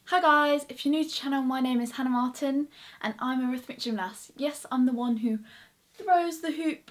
Hi guys, if you're new to the channel, my name is Hannah Martin and I'm a rhythmic gymnast. Yes, I'm the one who throws the hoop,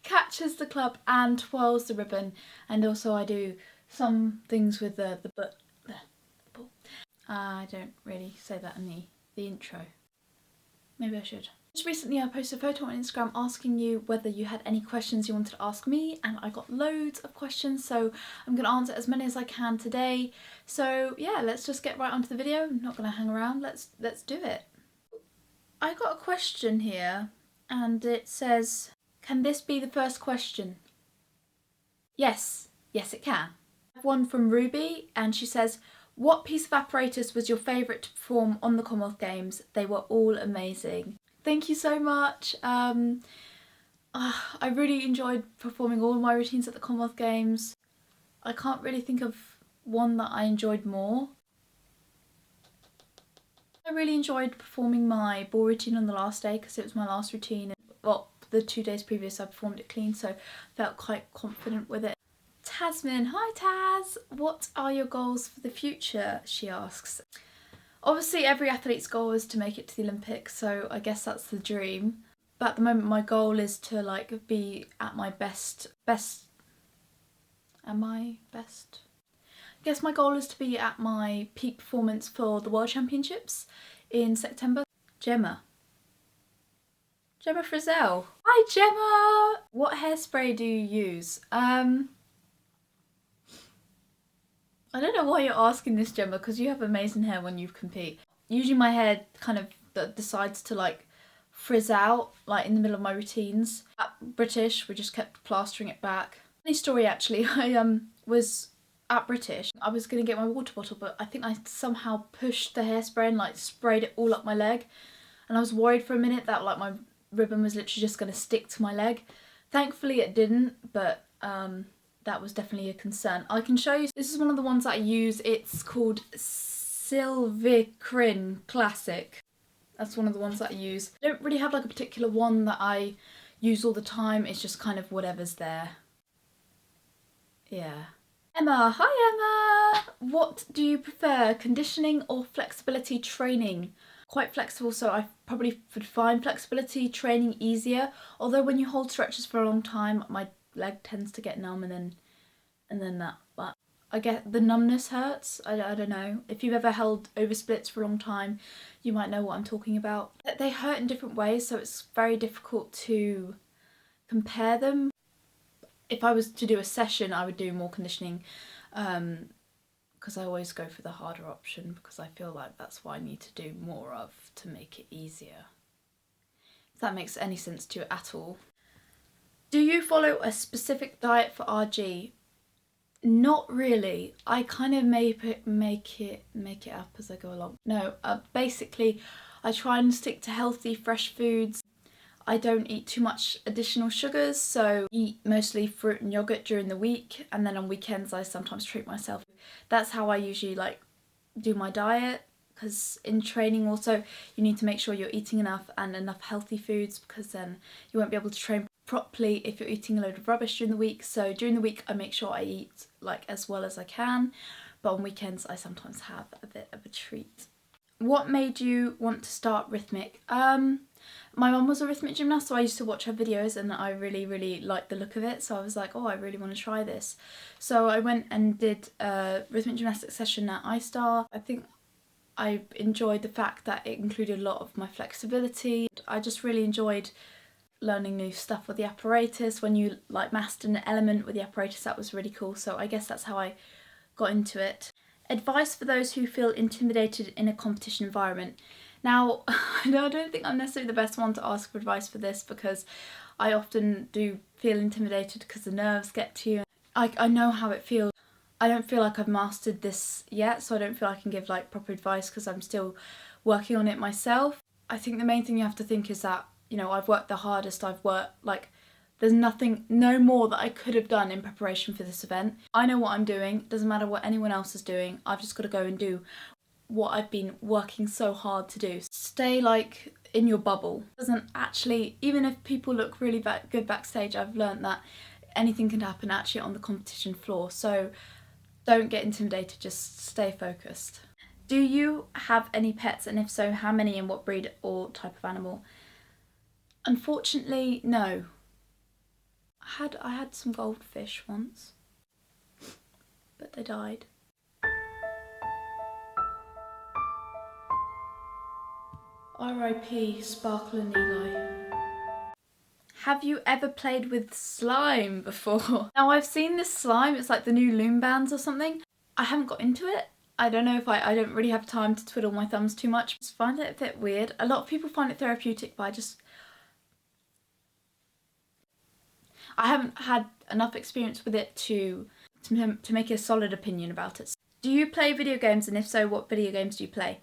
catches the club and twirls the ribbon, and also I do some things with the ball. I don't really say that in the intro. Maybe I should. Just recently I posted a photo on Instagram asking you whether you had any questions you wanted to ask me, and I got loads of questions, so I'm going to answer as many as I can today. So yeah, let's just get right onto the video. I'm not going to hang around, let's do it. I got a question here and it says, can this be the first question? Yes it can. I have one from Ruby and she says, what piece of apparatus was your favourite to perform on the Commonwealth Games? They were all amazing. Thank you so much. I really enjoyed performing all of my routines at the Commonwealth Games. I can't really think of one that I enjoyed more. I really enjoyed performing my ball routine on the last day because it was my last routine. Well, the 2 days previous I performed it clean, so I felt quite confident with it. Tasmin, hi Taz! What are your goals for the future? She asks. Obviously every athlete's goal is to make it to the Olympics, so I guess that's the dream. But at the moment my goal is to be at my best. Am I best? I guess my goal is to be at my peak performance for the World Championships in September. Gemma Frizzell. Hi Gemma! What hairspray do you use? I don't know why you're asking this, Gemma, because you have amazing hair when you compete. Usually my hair kind of decides to frizz out in the middle of my routines. At British, we just kept plastering it back. Funny story actually, I was at British. I was going to get my water bottle, but I think I somehow pushed the hairspray and sprayed it all up my leg. And I was worried for a minute that my ribbon was literally just going to stick to my leg. Thankfully it didn't, but that was definitely a concern. I can show you, this is one of the ones that I use. It's called Silvicrin Classic. That's one of the ones that I use. I don't really have a particular one that I use all the time. It's just kind of whatever's there. Yeah. Emma, hi Emma! What do you prefer, conditioning or flexibility training? Quite flexible, so I probably would find flexibility training easier. Although when you hold stretches for a long time, my leg tends to get numb and then that. But I get the numbness hurts. I don't know. If you've ever held over splits for a long time, you might know what I'm talking about. They hurt in different ways, so it's very difficult to compare them. If I was to do a session, I would do more conditioning because I always go for the harder option because I feel like that's what I need to do more of to make it easier. If that makes any sense to you at all. Do you follow a specific diet for RG? Not really. I kind of make it up as I go along. No, basically I try and stick to healthy, fresh foods. I don't eat too much additional sugars, so I eat mostly fruit and yogurt during the week, and then on weekends I sometimes treat myself. That's how I usually do my diet, because in training also you need to make sure you're eating enough and enough healthy foods, because then you won't be able to train properly if you're eating a load of rubbish during the week. So during the week I make sure I eat as well as I can, but on weekends I sometimes have a bit of a treat. What made you want to start rhythmic? My mum was a rhythmic gymnast, so I used to watch her videos and I really liked the look of it, so I was like, oh, I really want to try this. So I went and did a rhythmic gymnastics session at iStar. I think I enjoyed the fact that it included a lot of my flexibility. I just really enjoyed learning new stuff with the apparatus. When you mastered an element with the apparatus, that was really cool, so I guess that's how I got into it. Advice for those who feel intimidated in a competition environment. Now, I don't think I'm necessarily the best one to ask for advice for this because I often do feel intimidated because the nerves get to you. I know how it feels. I don't feel like I've mastered this yet, so I don't feel I can give proper advice because I'm still working on it myself. I think the main thing you have to think is that, I've worked the hardest. I've worked there's no more that I could have done in preparation for this event. I know what I'm doing. It doesn't matter what anyone else is doing. I've just got to go and do what I've been working so hard to do. Stay in your bubble. It doesn't actually, even if people look really good backstage, I've learned that anything can happen actually on the competition floor. So Don't get intimidated, just stay focused. Do you have any pets, and if so, how many, and what breed or type of animal? Unfortunately, no. I had some goldfish once, but they died. R.I.P. Sparkle and Eli. Have you ever played with slime before? Now, I've seen this slime, it's like the new Loom Bands or something. I haven't got into it. I don't know if I don't really have time to twiddle my thumbs too much. I just find it a bit weird. A lot of people find it therapeutic, but I haven't had enough experience with it to make a solid opinion about it. Do you play video games, and if so, what video games do you play?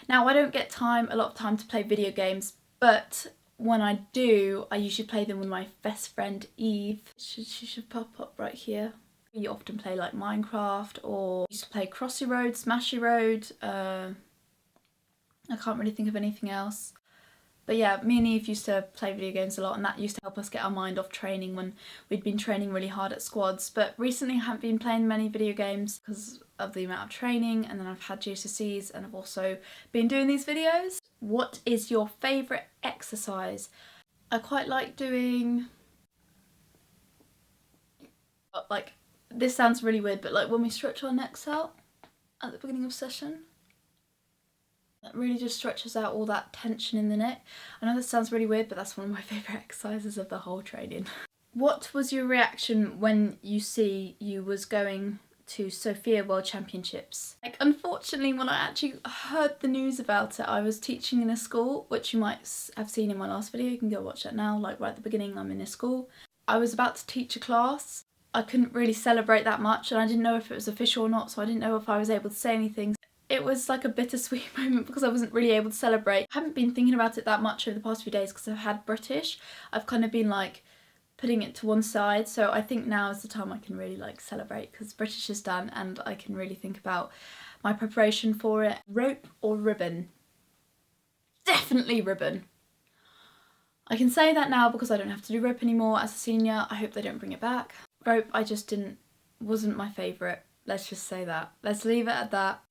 Now, I don't get a lot of time to play video games, but when I do, I usually play them with my best friend Eve. She should pop up right here. We often play like Minecraft, or used to play Crossy Road, Smashy Road. I can't really think of anything else. But yeah, me and Eve used to play video games a lot, and that used to help us get our mind off training when we'd been training really hard at squads. But recently I haven't been playing many video games because of the amount of training, and then I've had GCSEs, and I've also been doing these videos. What is your favourite exercise? I quite like doing, like, this sounds really weird, but like when we stretch our necks out at the beginning of session. That really just stretches out all that tension in the neck. I know that sounds really weird, but that's one of my favourite exercises of the whole training. What was your reaction when you was going to Sofia World Championships? Like, unfortunately, when I actually heard the news about it, I was teaching in a school, which you might have seen in my last video. You can go watch that now, like right at the beginning. I'm in a school. I was about to teach a class. I couldn't really celebrate that much, and I didn't know if it was official or not, so I didn't know if I was able to say anything. It was like a bittersweet moment because I wasn't really able to celebrate. I haven't been thinking about it that much over the past few days because I've had British. I've kind of been like putting it to one side, so I think now is the time I can really like celebrate because British is done and I can really think about my preparation for it. Rope or ribbon? Definitely ribbon. I can say that now because I don't have to do rope anymore as a senior. I hope they don't bring it back. Rope, wasn't my favourite. Let's just say that. Let's leave it at that.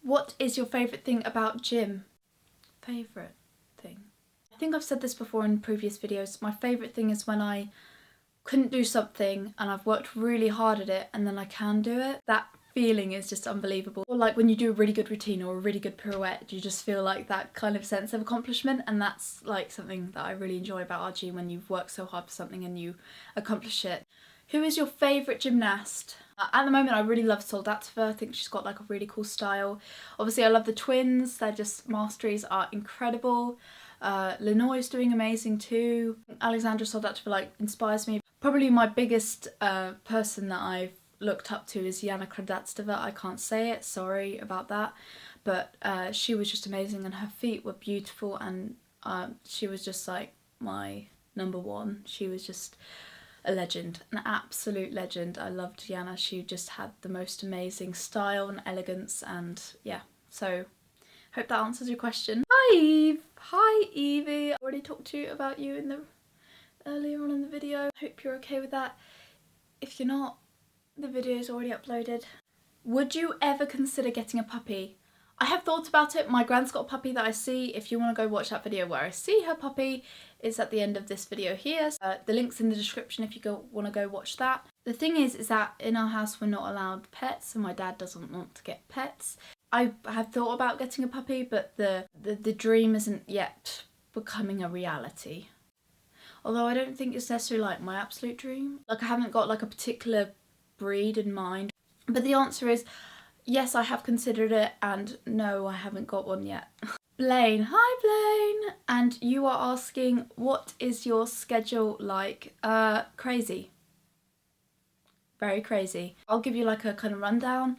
What is your favourite thing about gym? Favourite thing? I think I've said this before in previous videos. My favourite thing is when I couldn't do something and I've worked really hard at it and then I can do it. That feeling is just unbelievable. Or like when you do a really good routine or a really good pirouette, you just feel like that kind of sense of accomplishment, and that's like something that I really enjoy about RG, when you've worked so hard for something and you accomplish it. Who is your favourite gymnast? At the moment I really love Soldatova. I think she's got like a really cool style. Obviously I love the twins, their just masteries are incredible. Lenoy's doing amazing too. Alexandra Soldatova like inspires me. Probably my biggest person that I've looked up to is Yana Kradatstova. I can't say it, sorry about that, but she was just amazing and her feet were beautiful, and she was just like my number one. She was just a legend, an absolute legend. I loved Yana. She just had the most amazing style and elegance, and yeah, so hope that answers your question. Hi Eve! Hi Evie! I already talked to you about you in the earlier on in the video. Hope you're okay with that. If you're not, the video is already uploaded. Would you ever consider getting a puppy? I have thought about it. My grand's got a puppy that I see. If you want to go watch that video where I see her puppy, it's at the end of this video here. The link's in the description if you want to go watch that. The thing is that in our house we're not allowed pets, and my dad doesn't want to get pets. I have thought about getting a puppy, but the dream isn't yet becoming a reality. Although I don't think it's necessarily like my absolute dream. Like, I haven't got like a particular breed in mind. But the answer is yes, I have considered it, and no, I haven't got one yet. Blaine, hi Blaine! And you are asking, what is your schedule like? Crazy. Very crazy. I'll give you like a kind of rundown.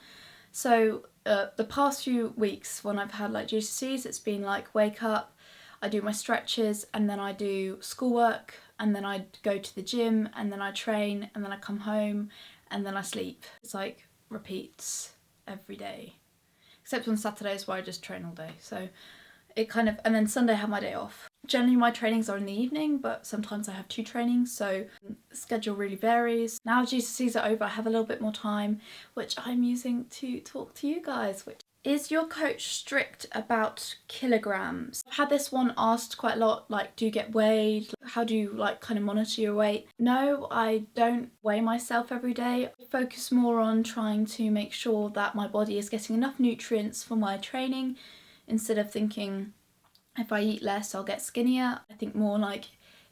So the past few weeks when I've had like GCSEs, it's been like wake up, I do my stretches, and then I do schoolwork, and then I go to the gym, and then I train, and then I come home, and then I sleep. It's like repeats every day, except on Saturdays where I just train all day. So it kind of, and then Sunday I have my day off. Generally my trainings are in the evening, but sometimes I have 2 trainings, so the schedule really varies. Now GCSEs are over, I have a little bit more time, which I'm using to talk to you guys. Is your coach strict about kilograms? I've had this one asked quite a lot, like, do you get weighed? How do you like kind of monitor your weight? No, I don't weigh myself every day. I focus more on trying to make sure that my body is getting enough nutrients for my training, instead of thinking if I eat less I'll get skinnier. I think more like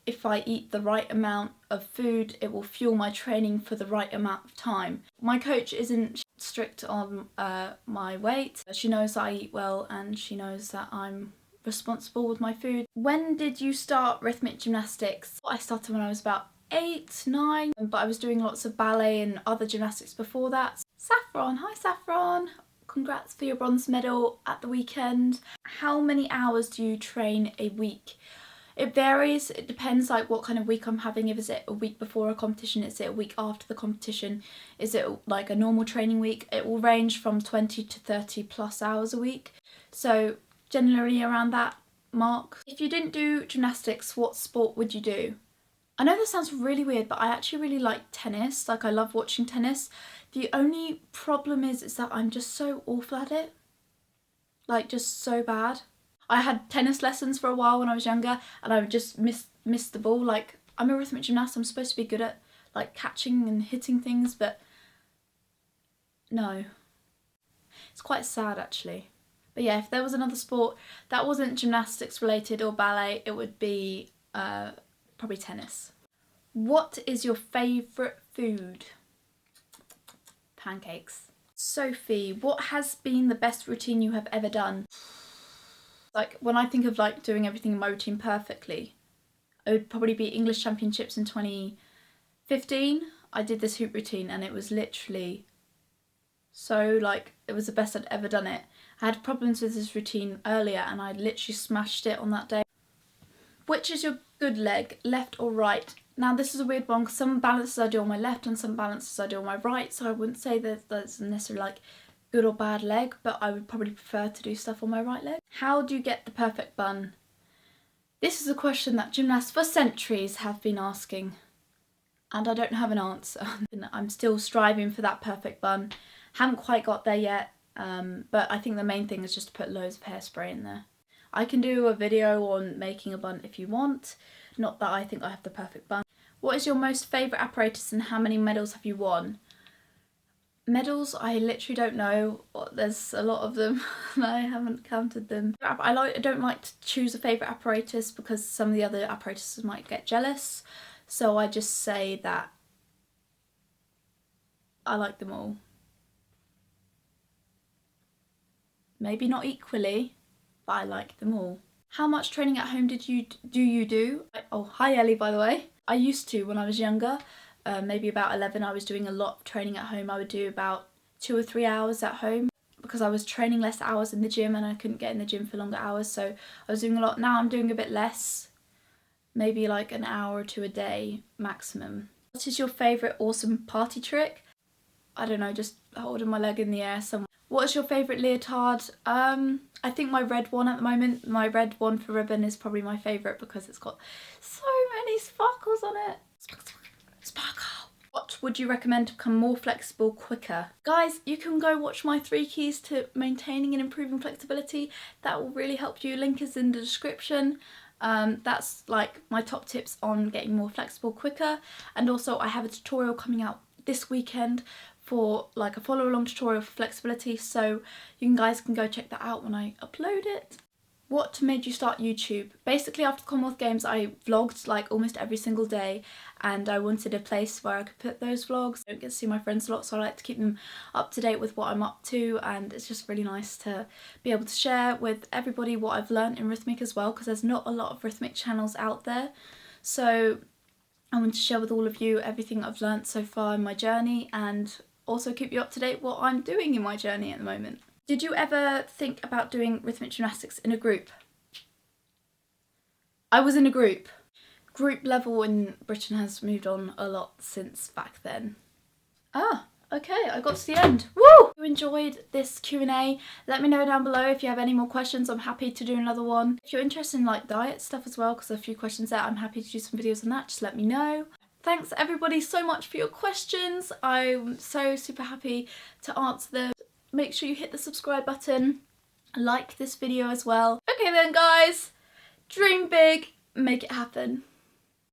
if I eat the right amount of food, it will fuel my training for the right amount of time. My coach isn't strict on my weight. She knows that I eat well and she knows that I'm responsible with my food. When did you start rhythmic gymnastics? I started when I was about 8, 9, but I was doing lots of ballet and other gymnastics before that. Saffron, hi Saffron! Congrats for your bronze medal at the weekend. How many hours do you train a week? It varies, it depends like what kind of week I'm having. If is it a week before a competition, is it a week after the competition, is it like a normal training week? It will range from 20 to 30 plus hours a week. So generally around that mark. If you didn't do gymnastics, what sport would you do? I know this sounds really weird, but I actually really like tennis. Like I love watching tennis. The only problem is that I'm just so awful at it. Like just so bad. I had tennis lessons for a while when I was younger and I would just miss the ball. Like I'm a rhythmic gymnast, I'm supposed to be good at like catching and hitting things, but no. It's quite sad actually. But yeah, if there was another sport that wasn't gymnastics related or ballet, it would be probably tennis. What is your favourite food? Pancakes. Sophie, what has been the best routine you have ever done? Like when I think of like doing everything in my routine perfectly, it would probably be English Championships in 2015. I did this hoop routine and it was literally so like, it was the best I'd ever done it. I had problems with this routine earlier and I literally smashed it on that day. Which is your good leg, left or right? Now this is a weird one because some balances I do on my left and some balances I do on my right, so I wouldn't say that that's necessarily like good or bad leg, but I would probably prefer to do stuff on my right leg. How do you get the perfect bun? This is a question that gymnasts for centuries have been asking and I don't have an answer. I'm still striving for that perfect bun. Haven't quite got there yet, but I think the main thing is just to put loads of hairspray in there. I can do a video on making a bun if you want, not that I think I have the perfect bun. What is your most favourite apparatus and how many medals have you won? Medals, I literally don't know. There's a lot of them and I haven't counted them. I don't like to choose a favourite apparatus because some of the other apparatuses might get jealous, so I just say that I like them all. Maybe not equally, but I like them all. How much training at home do you do? Oh, hi Ellie, by the way. I used to when I was younger, maybe about 11, I was doing a lot of training at home. I would do about 2 or 3 hours at home because I was training less hours in the gym and I couldn't get in the gym for longer hours, so I was doing a lot. Now I'm doing a bit less, maybe like an hour or 2 a day maximum. What is your favourite awesome party trick? I don't know, just holding my leg in the air somewhere. What is your favourite leotard? I think my red one at the moment, my red one for ribbon is probably my favourite because it's got so many sparkles on it. Sparkle. What would you recommend to become more flexible quicker? Guys, you can go watch my 3 keys to maintaining and improving flexibility. That will really help you. Link is in the description. That's like my top tips on getting more flexible quicker. And also I have a tutorial coming out this weekend for like a follow along tutorial for flexibility, so you guys can go check that out when I upload it. What made you start YouTube? Basically after the Commonwealth Games I vlogged like almost every single day and I wanted a place where I could put those vlogs. I don't get to see my friends a lot, so I like to keep them up to date with what I'm up to, and it's just really nice to be able to share with everybody what I've learned in rhythmic as well, because there's not a lot of rhythmic channels out there. So I want to share with all of you everything I've learnt so far in my journey and also keep you up to date what I'm doing in my journey at the moment. Did you ever think about doing rhythmic gymnastics in a group? I was in a group. Group level in Britain has moved on a lot since back then. Ah, Okay, I got to the end. Woo! If you enjoyed this Q&A, let me know down below if you have any more questions. I'm happy to do another one. If you're interested in like diet stuff as well, because there are a few questions there, I'm happy to do some videos on that. Just let me know. Thanks everybody so much for your questions. I'm so super happy to answer them. Make sure you hit the subscribe button, like this video as well. Okay then guys, dream big, make it happen.